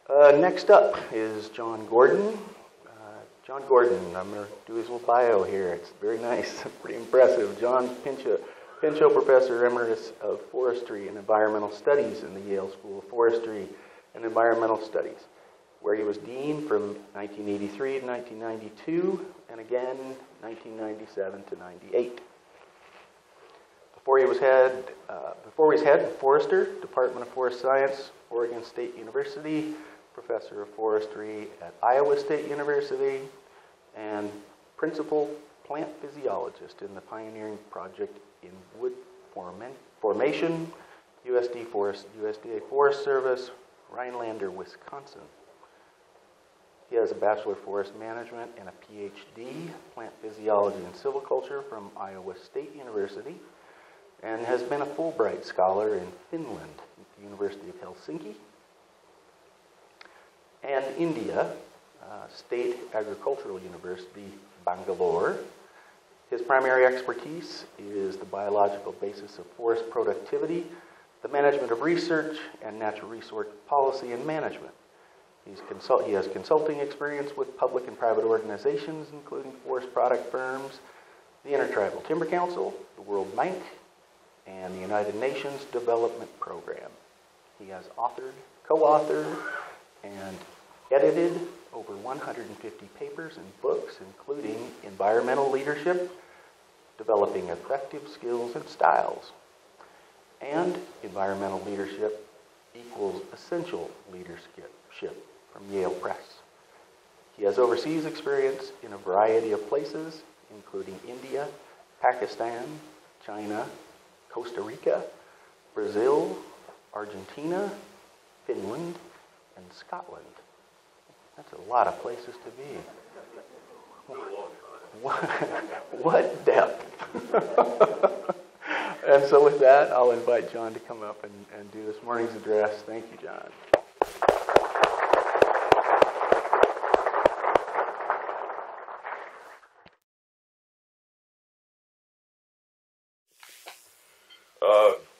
Next up is John Gordon. John Gordon, I'm going to do his little bio here. It's very nice, pretty impressive. John Pinchot Professor Emeritus of Forestry and Environmental Studies in the Yale School of Forestry and Environmental Studies, where he was Dean from 1983 to 1992, and again 1997 to 98. Before he was head forester, Department of Forest Science, Oregon State University, Professor of Forestry at Iowa State University, and Principal Plant Physiologist in the pioneering project in wood formation, USDA Forest Service, Rhinelander, Wisconsin. He has a Bachelor of Forest Management and a PhD, Plant Physiology and Silviculture from Iowa State University, and has been a Fulbright Scholar in Finland at the University of Helsinki and India, State Agricultural University, Bangalore. His primary expertise is the biological basis of forest productivity, the management of research, and natural resource policy and management. He has consulting experience with public and private organizations, including forest product firms, the Intertribal Timber Council, the World Bank, and the United Nations Development Program. He has authored, co-authored, and edited over 150 papers and books, including Environmental Leadership, Developing Effective Skills and Styles, and Environmental Leadership equals Essential Leadership from Yale Press. He has overseas experience in a variety of places, including India, Pakistan, China, Costa Rica, Brazil, Argentina, Finland, and Scotland. That's a lot of places to be. What depth. And so with that, I'll invite John to come up and do this morning's address. Thank you, John.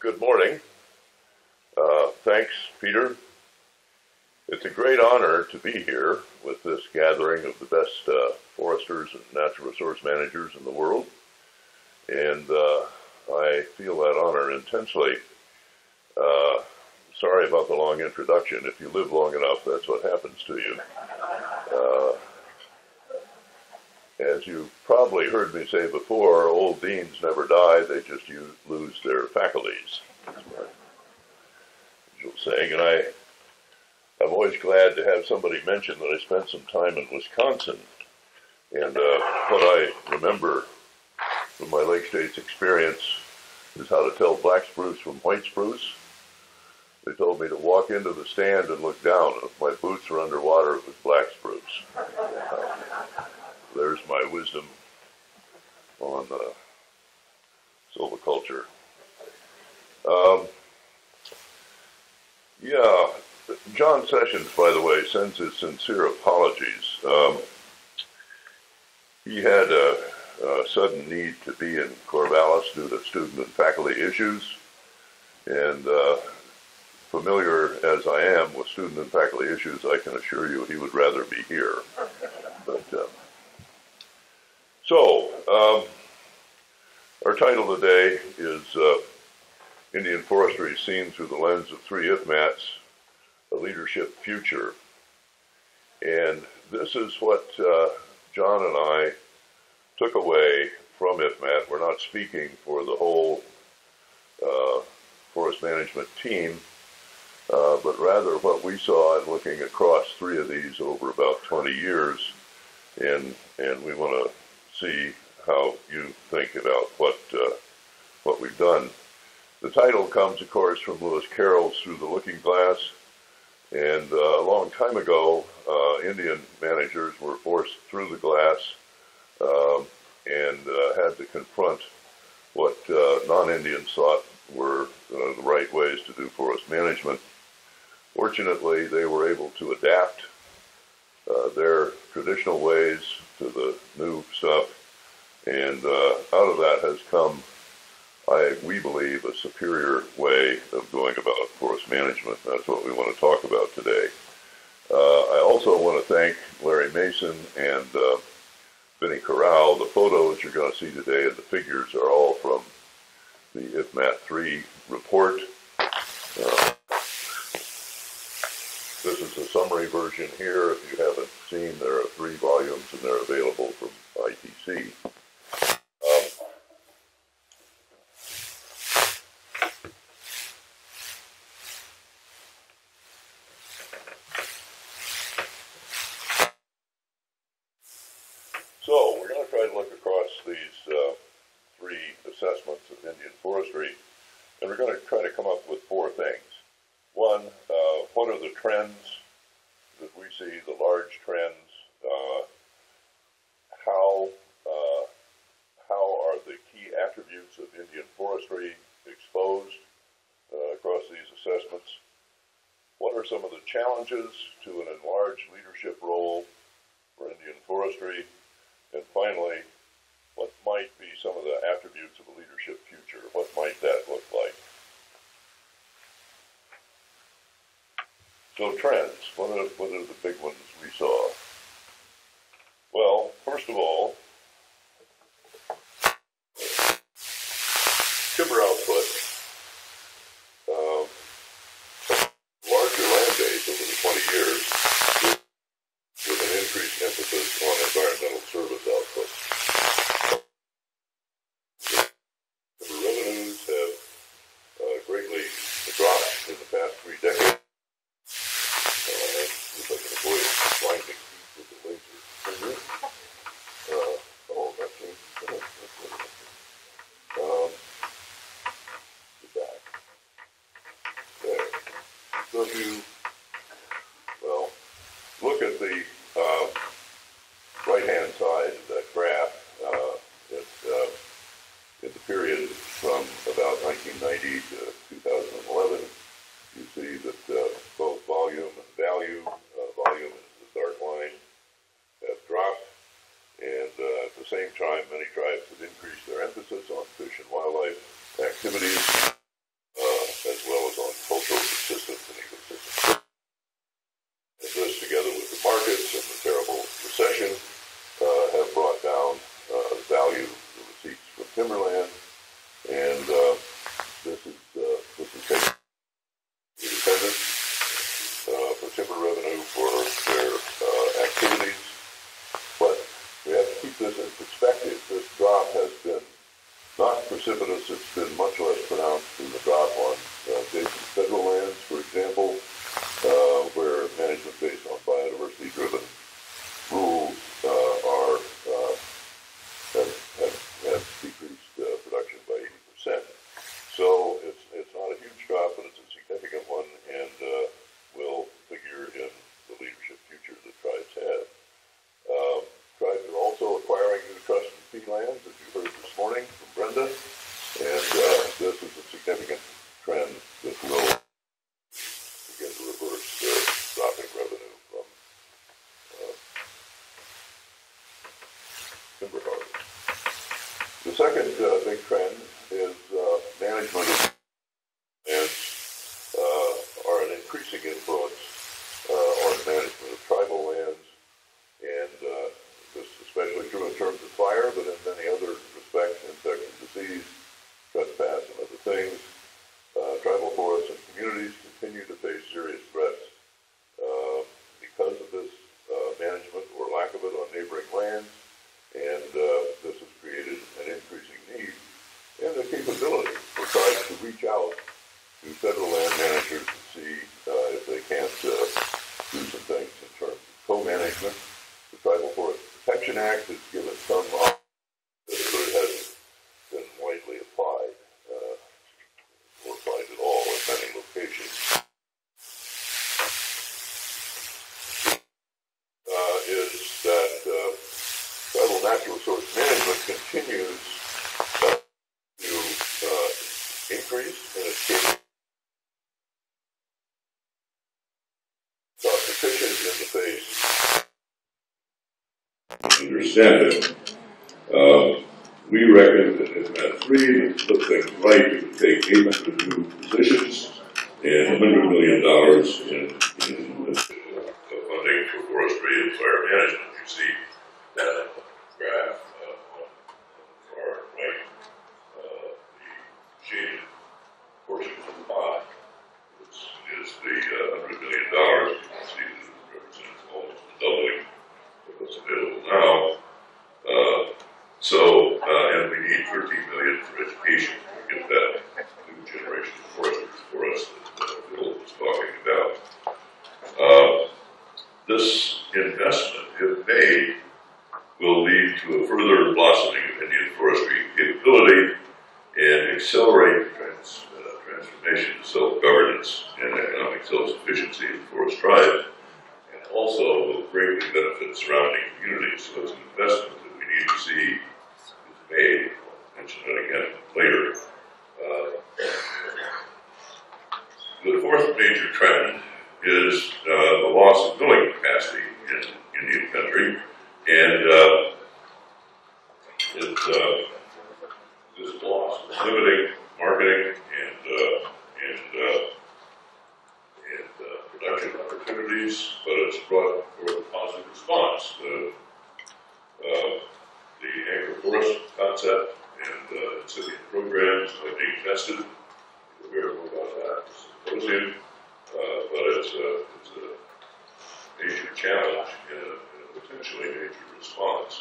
Good morning. Thanks, Peter. It's a great honor to be here with this gathering of the best foresters and natural resource managers in the world, and I feel that honor intensely. Sorry about the long introduction. If you live long enough, that's what happens to you. As you probably heard me say before, old deans never die, they just lose their faculties. That's my usual saying, and I'm always glad to have somebody mention that I spent some time in Wisconsin. And what I remember from my Lake States experience is how to tell black spruce from white spruce. They told me to walk into the stand and look down. If my boots were underwater, it was black spruce. There's my wisdom on silviculture. John Sessions, by the way, sends his sincere apologies. He had a sudden need to be in Corvallis due to student and faculty issues, and familiar as I am with student and faculty issues, I can assure you he would rather be here. But our title today is Indian Forestry Seen Through the Lens of Three IFMATs, A Leadership Future. And this is what John and I took away from IFMAT. We're not speaking for the whole forest management team, but rather what we saw in looking across three of these over about 20 years, and we want to see how you think about what we've done. The title comes, of course, from Lewis Carroll's Through the Looking Glass, and a long time ago, Indian managers were forced through the glass and had to confront what non-Indians thought were the right ways to do forest management. Fortunately, they were able to adapt their traditional ways to the new stuff, and out of that has come, we believe, a superior way of going about forest management. That's what we want to talk about today. I also want to thank Larry Mason and Vinnie Corral. The photos you're going to see today and the figures are all from the IFMAT 3 report. This is the summary version here. If you haven't seen, there are 3 volumes and they're available from ITC. So we're going to try to look across these 3 assessments of Indian forestry, and we're going to try to come up with 4 things. One, what are the trends that we see, the large trends? How are the key attributes of Indian forestry exposed across these assessments? What are some of the challenges to an enlarged leadership role for Indian forestry? And finally, what might be some of the attributes of a leadership future? What might that look like? So trends, what are the big ones we saw? Well, first of all, timber output. Larger land base over the 20 years with an increased emphasis on environmental service output. Timber revenues have greatly dropped in the past 3 decades. If I can avoid blinding heat with the laser. Oh, that changed. Get back. There. So if you, well, look at the right-hand side of that graph, in the period from about 1990 to 2011, you see that both volume and value, volume is the dark line, have dropped, and at the same time, many tribes have increased their emphasis on fish and wildlife activities, as well as on cultural subsistence and ecosystem. And this, together with the markets and the terrible recession, have brought down the value of the receipts from timberland, and this is taking independence for timber revenue for their activities. But we have to keep this in perspective. This drop has been not precipitous. It's been much less pronounced than the drop on adjacent federal lands, for example, where management based on biodiversity-driven rules have decreased production by 80%. So it's not a huge drop, but it's a significant one, and will figure in the leadership future that tribes have. Tribes are also acquiring new trust and fee lands, as you heard this morning from Brenda, and this is a significant trend that will begin to reverse the dropping revenue from timber harvest. The second big trend is management of lands are an increasing influence on the management of tribal lands, and this is especially true in terms of fire, but in many other respects, infectious disease, trespass, and other things. Tribal forests and communities continue to face serious threats because of this management or lack of it on neighboring lands, and this has created an increasing need and the capability for tribes to reach out to federal land managers to see if they can't do some things in terms of co-management. The Tribal Forest Protection Act has given some but it hasn't been widely applied or applied at all in many locations. Is that tribal natural resource management continues to increase in its capability. Cost efficient in the face. Understand it. We reckon that if at 3, to put things right, it would take 800 new positions and $100 million in electrification to get that new generation of forestry for us that Bill was talking about. This investment, if made, will lead to a further blossoming of Indian forestry capability and accelerate transformation to self-governance and economic self-sufficiency in the forest tribe, and also will greatly benefit surrounding communities. So it's an investment that we need to see is made. I'll mention that again later. The fourth major trend is the loss of milling capacity in Indian country, and this loss is limiting marketing and production opportunities, but it's brought forth a positive response. The agroforest concept and incipient programs are being tested. We'll hear more about that at the symposium, but it's a major challenge and a potentially major response.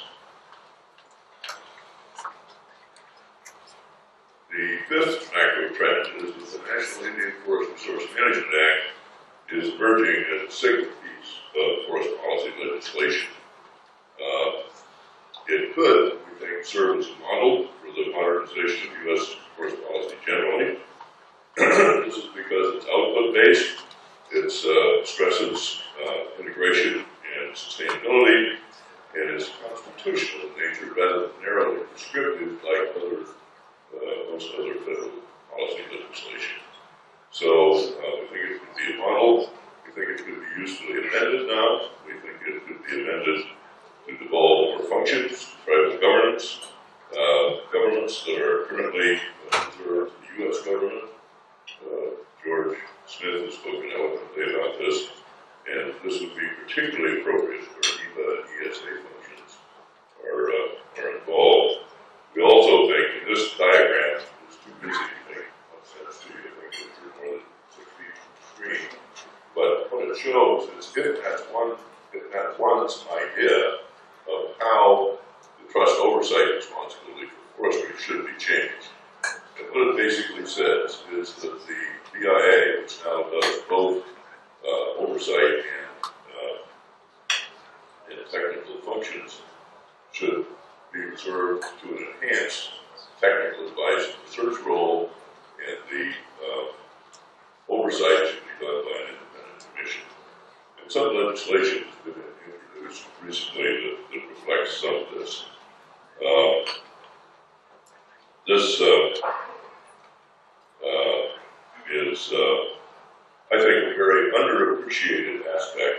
The fifth macro trend is that the National Indian Forest Resource Management Act is emerging as a signal piece of forest policy legislation. It could, we think, serve as a model for the modernization of U.S. forest policy generally. This is because it's output-based, it stresses integration and sustainability, and is constitutional in nature rather than narrowly prescriptive like most other federal policy legislation. So we think it could be a model. We think it could be usefully amended now. We think it could be amended to devolve more functions to private governments, governments that are currently reserved to the U.S. government. George Smith has spoken eloquently about this, and this would be particularly appropriate where NEPA and ESA functions are involved. We also think in this diagram, it's too busy to make sense to you. I think it's more than 6 feet from the screen. But what it shows is it has one idea of how the trust oversight responsibility for forestry should be changed. And what it basically says is that the BIA, which now does both oversight and technical functions, should be reserved to enhance technical advice and research role, and the oversight should be done by an independent commission. And some legislation has been introduced recently that reflects some of this. This is, I think, a very underappreciated aspect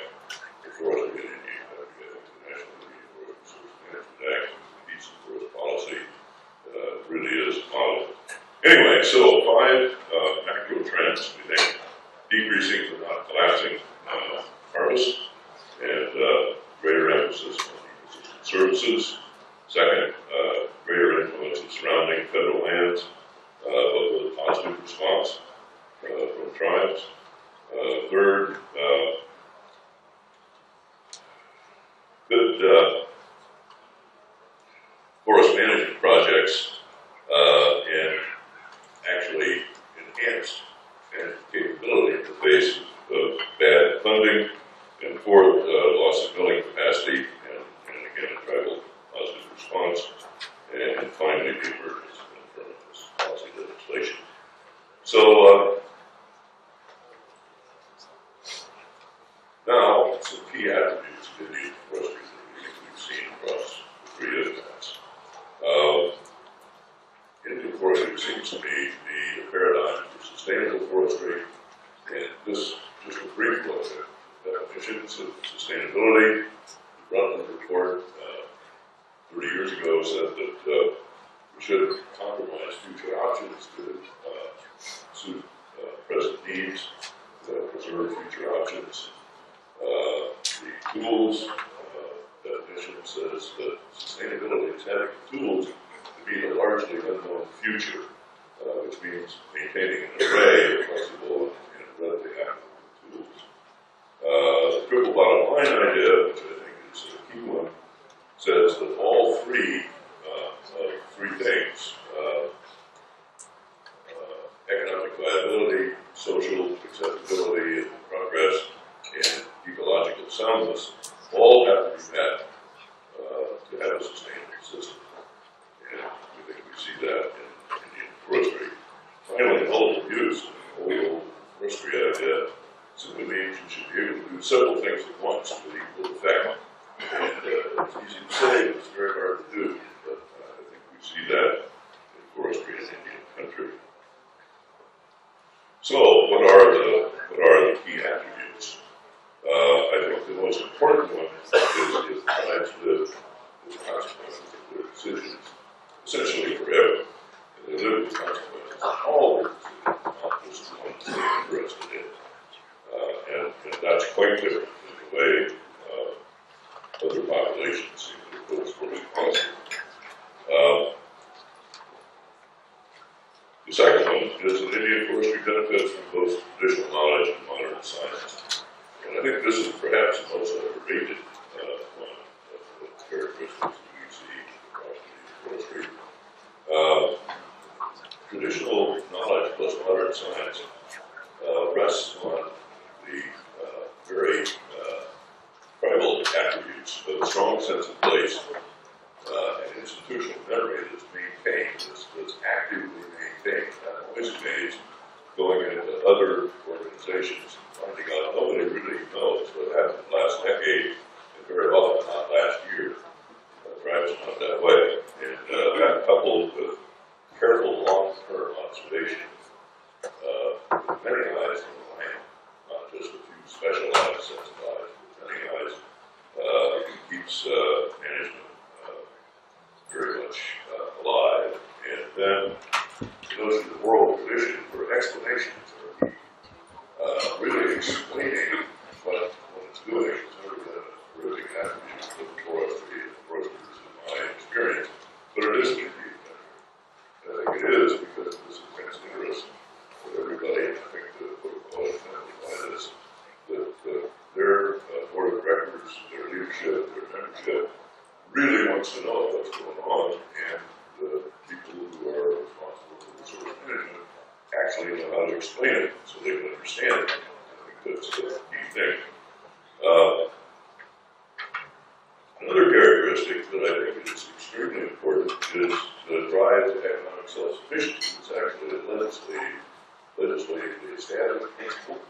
of forestry in India. I think the National Indian Forest Resource Management Act, piece of forest policy, really is a model. Anyway, so 5 macro trends, we think: decreasing but not collapsing harvest, and greater emphasis on ecosystem services. Second, greater influence of surrounding federal lands, but with a positive response from tribes. Third, good forest management projects and actually enhance capability in the face of bad funding. And fourth, loss of milling capacity, and again, a tribal positive response. And finally, the emergence of this policy legislation. So, now, some key attributes of Indian forestry that we've seen across the 3 events. Indian forestry seems to be the paradigm for sustainable forestry, and this, just a brief look at definitions of sustainability. The Rutland report 30 years ago said that we should compromise future options to suit present needs, preserve future options. The tools definition says that sustainability is having tools to meet a largely unknown future, which means maintaining an array of flexible and readily applicable tools. The triple bottom line idea, which I think is a key one, says that all 3 of 3 things sustainability, social acceptability, and progress, and ecological soundness all have to be met to have a sustainable system. And we think we see that in Indian forestry. Finally, multiple use. The old forestry idea simply means you should be able to do several things at once with equal effect. And it's easy to say, but it's very hard to do. But I think we see that in forestry in Indian country. So, what are the key attributes? I think the most important one is if tribes live with the consequences of their decisions, essentially forever. And they live with the consequences of all their decisions, not just the ones they're interested in. And that's quite different in the way other populations seem to approach forest policy. The second one is that Indian forestry benefits from both traditional knowledge and modern science. And I think this is perhaps the most underrated one of the characteristics that we see across Indian forestry. Traditional knowledge plus modern science rests on the very tribal attributes of a strong sense of place and institutional memory that's maintained, that's actively maintained, not always made, going into other organizations, finding out nobody really knows what happened last decade, and very often not last year. Tribes are not that way. And that coupled with careful long-term observation, with many eyes on the land, not just a few specialized sets of eyes, but many eyes, keeps management very much alive. And then goes to the world tradition for explanations, or really explaining what it's doing. It's never been a terrific attribute of forestry and foresters in my experience, but it is indeed. I think it is because this is transgenderism for everybody. And I think the protocol is by this, that their board of directors, their leadership, their membership really wants to know what's going on, and the people who are responsible for resource management actually know how to explain it so they can understand it. I think that's the key thing. Another characteristic that I think is extremely important is the drive to economic self-sufficiency. It's actually a legislatively established principle.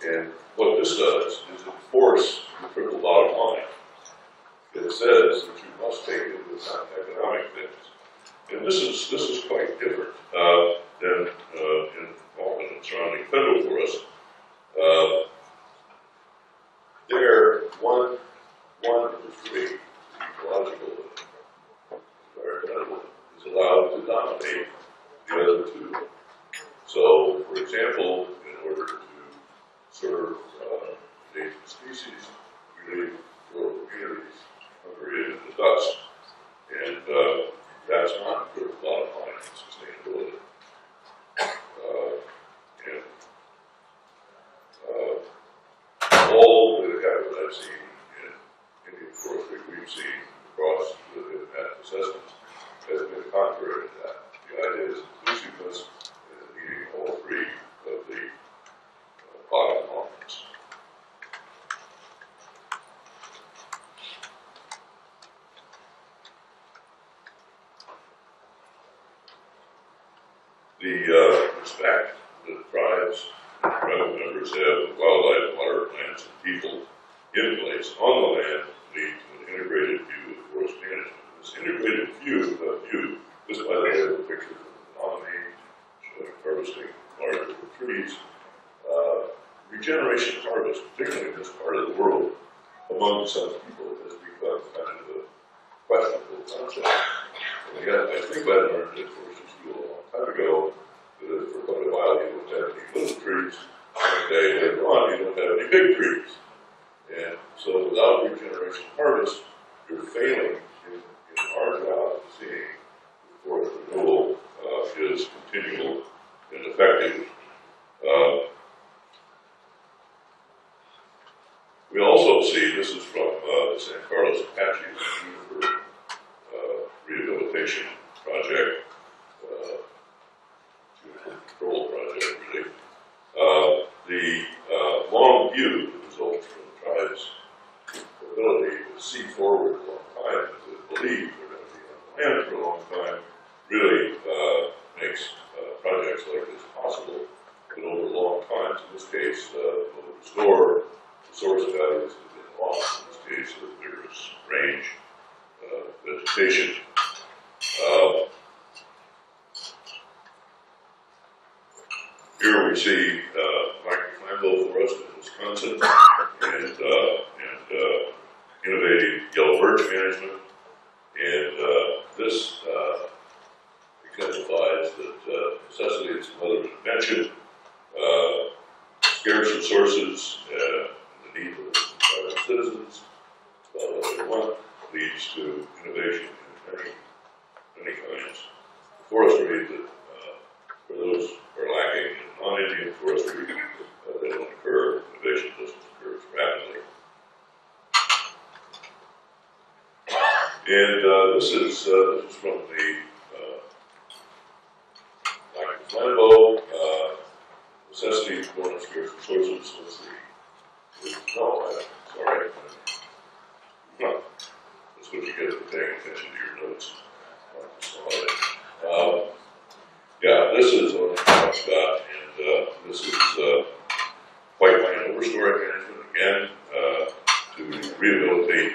And what this does is enforce the triple bottom line. It says that you must take into account economic things. And this is quite different than often in surrounding federal forests. There, one of the three, ecological and environmental, is allowed to dominate the other two. So, for example, in order to serve endangered species, we leave rural communities hungry into the dust. And that's not good for a lot of line sustainability. All the effort I've seen in Indian forestry, we've seen across the impact assessments, has been contrary to that. The idea is inclusiveness and meeting all three of the bottom lines. The respect that tribes and tribal members have of wildlife, water, plants, and people in place on the land lead to an integrated view of forest management. This integrated view, this by the way is a picture from the nominee showing harvesting larger trees. Regeneration harvest, particularly in this part of the world, among some people has become kind of a questionable concept. And again, I think I learned at forestry school a long time ago that for quite a while you don't have any little trees, and later on you don't have any big trees. And so without regeneration harvest, you're failing in our job of seeing the forest renewal is continual and effective. We also see, this is from the San Carlos Apache Juniper rehabilitation project, juniper control project, really. projects like this possible, but over long times. In this case, over the store, the source values have been lost. In this case, a vigorous range of vegetation. Here we see microflammable forest in Wisconsin and innovative yellow birch management. And this exemplifies that necessity is the mother of invention, scarce resources, the need of private citizens, what they want, leads to innovation in many kinds. Forestry that for those who are lacking in non-Indian forestry, they don't occur. Innovation doesn't occur as rapidly. And this is from the microflammable necessity for scarce resources. Let's see. Sorry. No, that's what you get for paying attention to your notes. Yeah, this is what I talked about, and this is white pine overstory management again to rehabilitate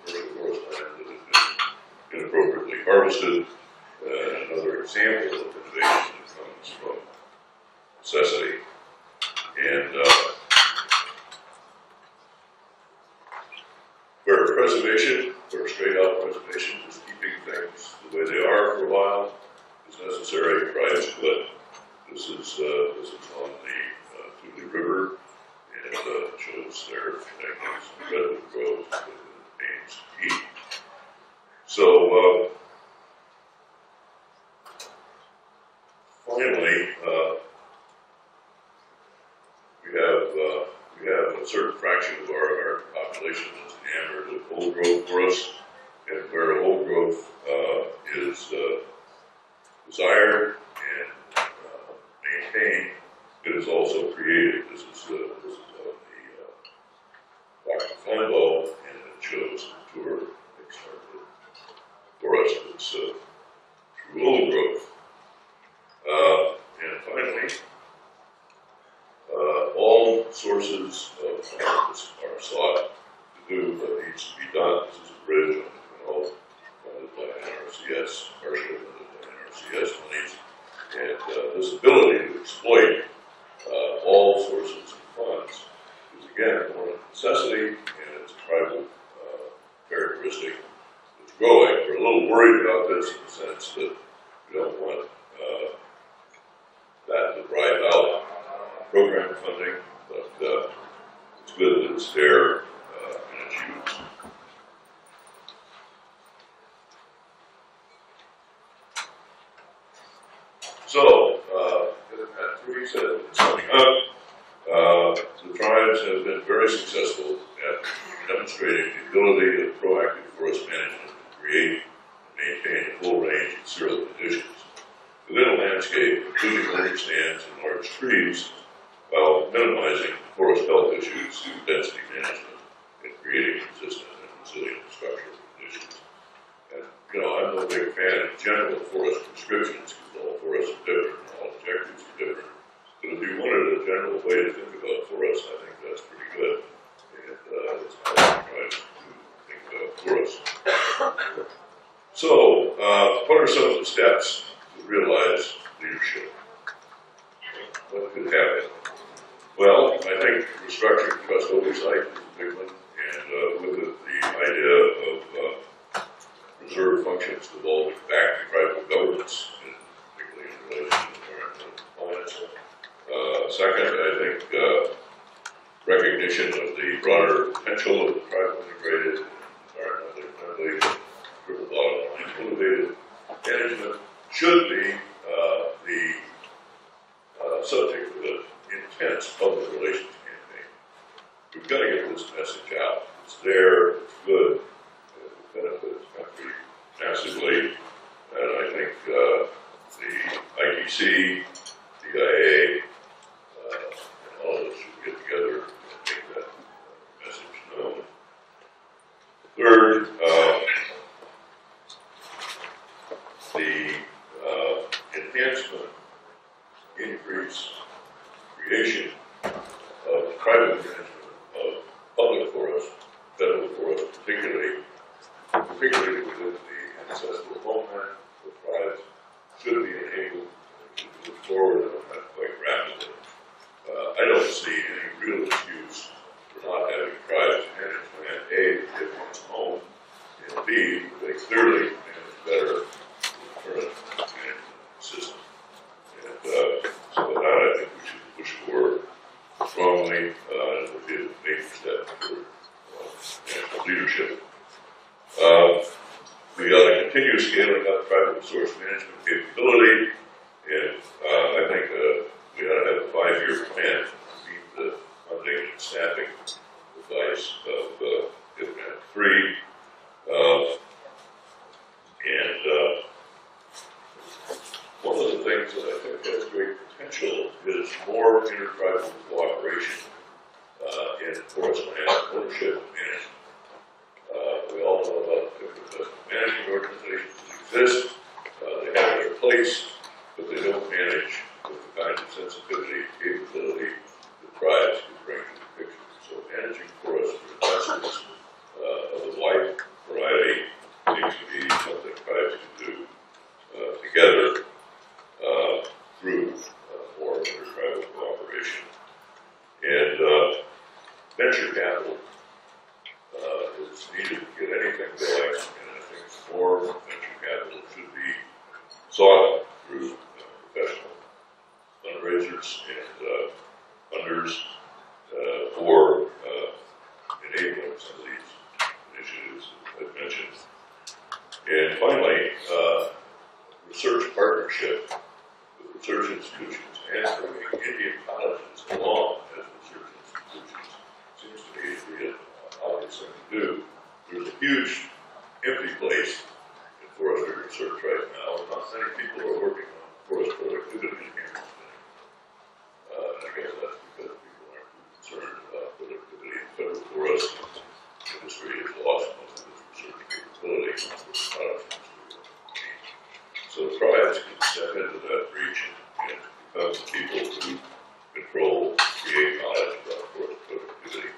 commercial forest land that has been inappropriately harvested. Another example of innovation that comes from necessity. And where preservation, where straight out preservation, is keeping things the way they are for a while, is necessary. Price, but this is on the Tule River, and shows their connections redwood groves with the Ames Peak. So finally, we have a certain fraction of our population that's enamored of old growth forests, and where old growth is desired and maintained, it is also created. This is on the Dr. Flambeau, and it shows the tour for us that's through old growth. And finally, all sources of harvest are sought to do what needs to be done. This is a bridge on the canal funded by NRCS, partially funded by NRCS monies, and this ability to exploit all sources of funds is again one of necessity, and it's a tribal characteristic that's growing. We're a little worried about this in the sense that we don't want that to drive out program funding, but it's good that it's there and it's used. So, at 3 said, summing up, the tribes have been very successful at demonstrating the ability of proactive forest management to create and maintain a full range of cereal conditions within a landscape, including lower stands and large trees, while minimizing forest health issues through density management and creating consistent and resilient structural conditions. And, I'm no big fan in general of forest prescriptions, because all forests are different, and all objectives are different. But if you wanted a general way to think about forests, I think that's pretty good. And that's how I try to think about forests. So, what are some of the steps to realize leadership? What could happen? Well, I think restructuring trust oversight is a big one, and with it, the idea of reserve functions devolving back to tribal governments, particularly in relation to environmental compliance. Second, I think recognition of the broader potential of the tribal integrated, environmentally friendly, triple bottom line motivated management should be the subject of an intense public relations campaign. We've got to get this message out. It's there, it's good, it will benefit the country massively, and I think the ITC, DIA, and all of us should get together and make that message known. Third, the enhancement increase creation of private management of public forests, federal forests, particularly within the ancestral homeland, the tribes should be enabled to move forward on that quite rapidly. I don't see any real excuse for not having tribes manage land A to give one's home, and B, they clearly manage better the current management system. And so that I think we should push forward strongly, and would be a major step for national leadership. We got to continue scaling up private resource management capability, and I think we ought to have a 5-year plan to meet the funding and staffing advice of ITMAP 3. And one of the things that I think has great potential is more intertribal cooperation in forest land ownership and management. We all know about the different investment management organizations that exist. They have their place, but they don't manage with the kind of sensitivity and capability that tribes can bring to the picture. So managing forests for investors of a wide variety seems to be something tribes can do together through more intertribal cooperation. And venture capital is needed to get anything going, and I think more venture capital should be sought through professional fundraisers and funders for enabling some of these initiatives that I've mentioned. And finally, research partnership with research institutions and bringing Indian colleges along as research institutions seems to me to be an obvious thing to do. There's a huge empty place in forestry research right now. Not many people are working on forest productivity enhancement. I guess that's because people aren't too concerned about productivity in federal forests. The industry has lost most of its research capability. So tribes can step into that breach and become the people who control, create knowledge about forest productivity.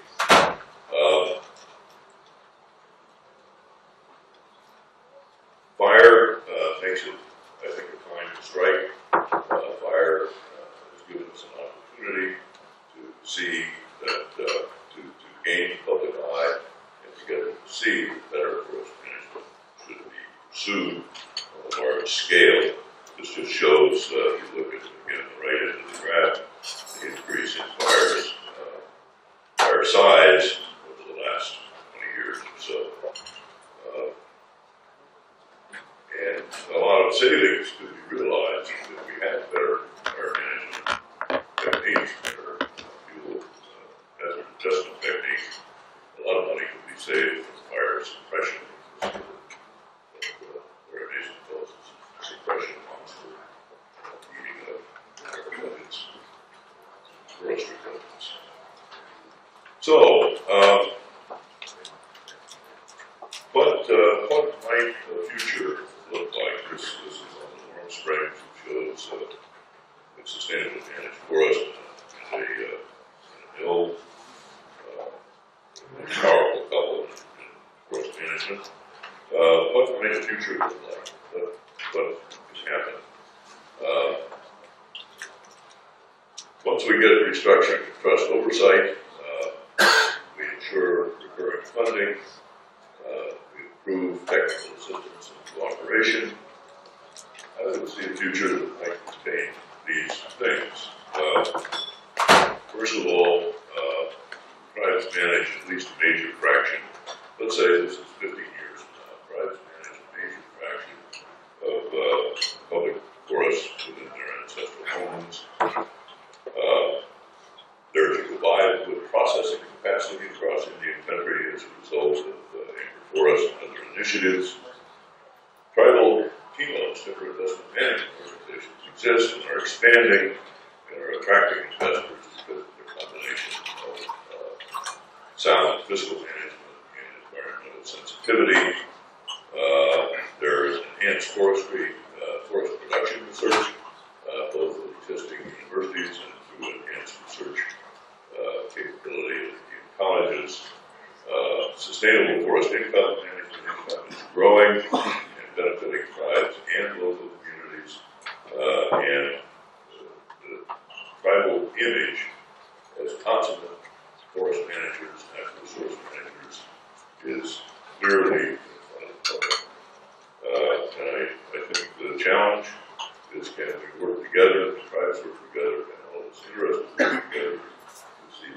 Fire makes it, I think, a time to strike. Fire has given us an opportunity to see that, to gain the public eye and to get them to see that better forest management should be pursued on a large scale. This just shows, you look at, again, the right end of the graph, the increase in fire size over the last 20 years or so. And a lot of savings could be realized if we had better fire management techniques, better fuel hazard adjustment techniques. A lot of money could be saved from fire suppression. Variation calls suppression monster eating up budgets, forestry budgets. So, what might the future look like? This is on the Warm Springs, which shows a sustainable managed forest and a hill, a powerful couple in forest management. What might the future look like? What can happen? Once we get restructuring and trust oversight, we ensure recurring funding, we improve technical assistance and cooperation. I would see a future that might contain these things. First of all, tribes manage at least a major fraction. Let's say this is 15 years from now. Tribes manage a major fraction of public forests within their ancestral homelands. There's a combined with processing capacity across Indian country as a result of anchor forests and other initiatives. Tribal keynotes, different investment management organizations exist and are expanding and are attracting investors because of their combination of sound fiscal management and environmental sensitivity. There is enhanced forest production research, both of existing universities and through enhanced research capability in colleges. Sustainable forest income management is growing and benefiting tribes and local communities. And the tribal image as consummate forest managers, natural resource managers, is clearly in front of the public. And I think the challenge is, can we work together, the tribes work together, and all those interested work together to see